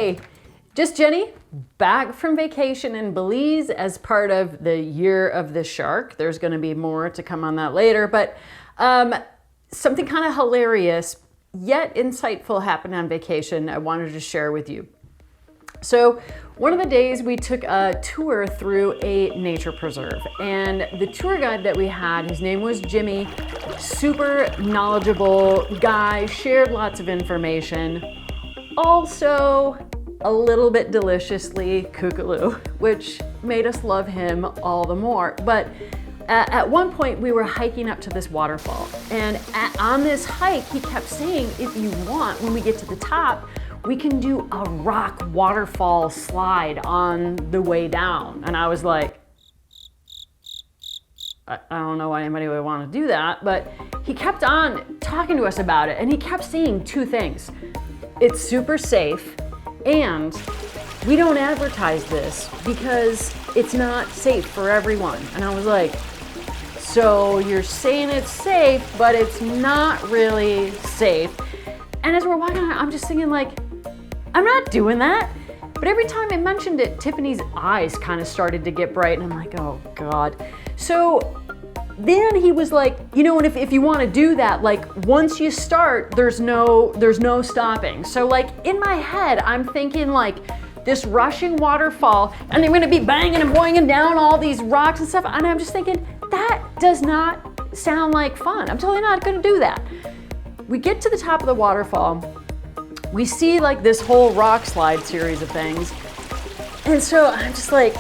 Hey, just Jenny, back from vacation in Belize as part of the Year of the Shark. There's going to be more to come on that later, but something kind of hilarious yet insightful happened on vacation I wanted to share with you. So one of the days we took a tour through a nature preserve, and the tour guide that we had, his name was Jimmy, super knowledgeable guy, shared lots of information, also a little bit deliciously kookaloo, which made us love him all the more. But at one point we were hiking up to this waterfall, and on this hike he kept saying, if you want, when we get to the top, we can do a rock waterfall slide on the way down. And I was like, I don't know why anybody would want to do that, but he kept on talking to us about it, and he kept saying two things. It's super safe, and we don't advertise this because it's not safe for everyone. And I was like, so you're saying it's safe, but it's not really safe. And as we're walking on, I'm just thinking like, I'm not doing that. But every time I mentioned it, Tiffany's eyes kind of started to get bright, and I'm like, oh God. So then he was like, you know, and if you want to do that, like once you start, there's no stopping. So like in my head, I'm thinking like this rushing waterfall, and they're going to be banging and boinging down all these rocks and stuff. And I'm just thinking, that does not sound like fun. I'm totally not going to do that. We get to the top of the waterfall. We see like this whole rock slide series of things. And so I'm just like,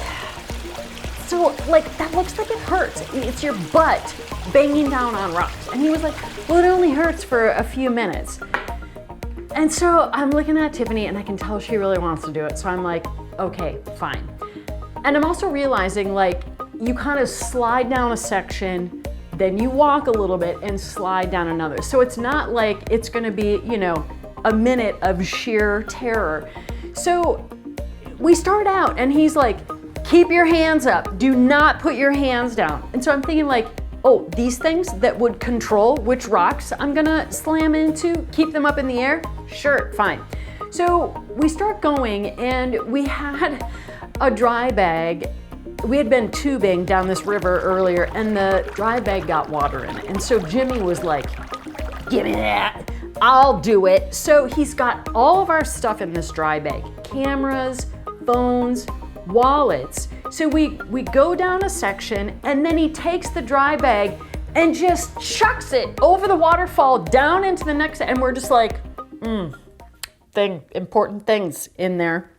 so like that looks like it hurts. It's your butt banging down on rocks. And he was like, well, it only hurts for a few minutes. And so I'm looking at Tiffany, and I can tell she really wants to do it. So I'm like, okay, fine. And I'm also realizing like you kind of slide down a section, then you walk a little bit and slide down another. So it's not like it's gonna be, you know, a minute of sheer terror. So we start out, and he's like, keep your hands up. Do not put your hands down. And so I'm thinking like, oh, these things that would control which rocks I'm gonna slam into, keep them up in the air? Sure, fine. So we start going, and we had a dry bag. We had been tubing down this river earlier, and the dry bag got water in it. And so Jimmy was like, give me that, I'll do it. So he's got all of our stuff in this dry bag, cameras, phones, wallets. So we go down a section, and then he takes the dry bag and just chucks it over the waterfall down into the next, and we're just like, important things in there.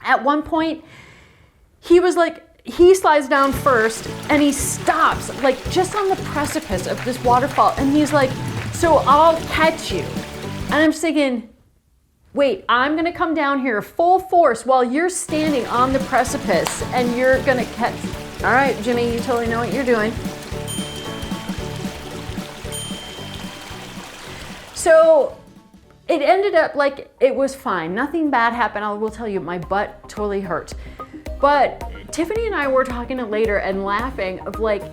At one point, he was like, he slides down first, and he stops like just on the precipice of this waterfall, and he's like, so I'll catch you. And I'm just thinking, wait, I'm gonna come down here full force while you're standing on the precipice, and you're gonna catch. All right, Jimmy, you totally know what you're doing. So it ended up like it was fine. Nothing bad happened. I will tell you, my butt totally hurt. But Tiffany and I were talking later and laughing of like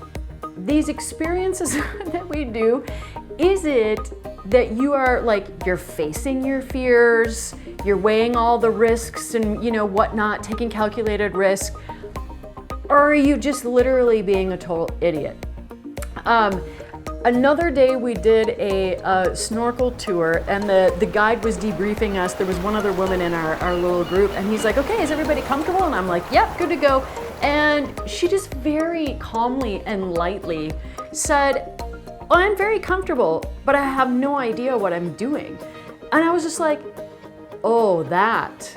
these experiences that we do. Is it that you are like, you're facing your fears, you're weighing all the risks and, you know, whatnot, taking calculated risk, or are you just literally being a total idiot? Another day we did a snorkel tour, and the guide was debriefing us. There was one other woman in our little group, and he's like, okay, is everybody comfortable? And I'm like, yep, good to go. And she just very calmly and lightly said, well, I'm very comfortable, but I have no idea what I'm doing. And I was just like, oh, that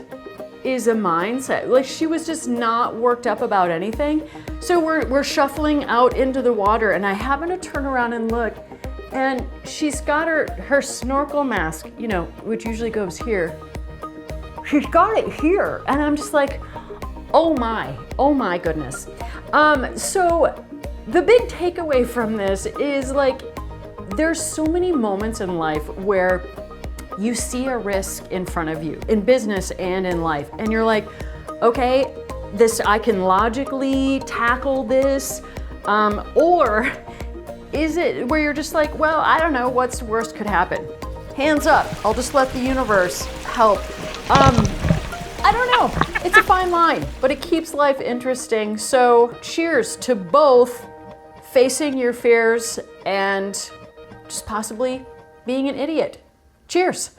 is a mindset. Like, she was just not worked up about anything. So we're shuffling out into the water, and I happen to turn around and look, and she's got her snorkel mask, you know, which usually goes here. She's got it here. And I'm just like, oh my goodness. So the big takeaway from this is like, there's so many moments in life where you see a risk in front of you, in business and in life, and you're like, okay, I can logically tackle this, or is it where you're just like, well, I don't know, what's worst could happen? Hands up, I'll just let the universe help. know, it's a fine line, but it keeps life interesting. So cheers to both facing your fears and just possibly being an idiot. Cheers.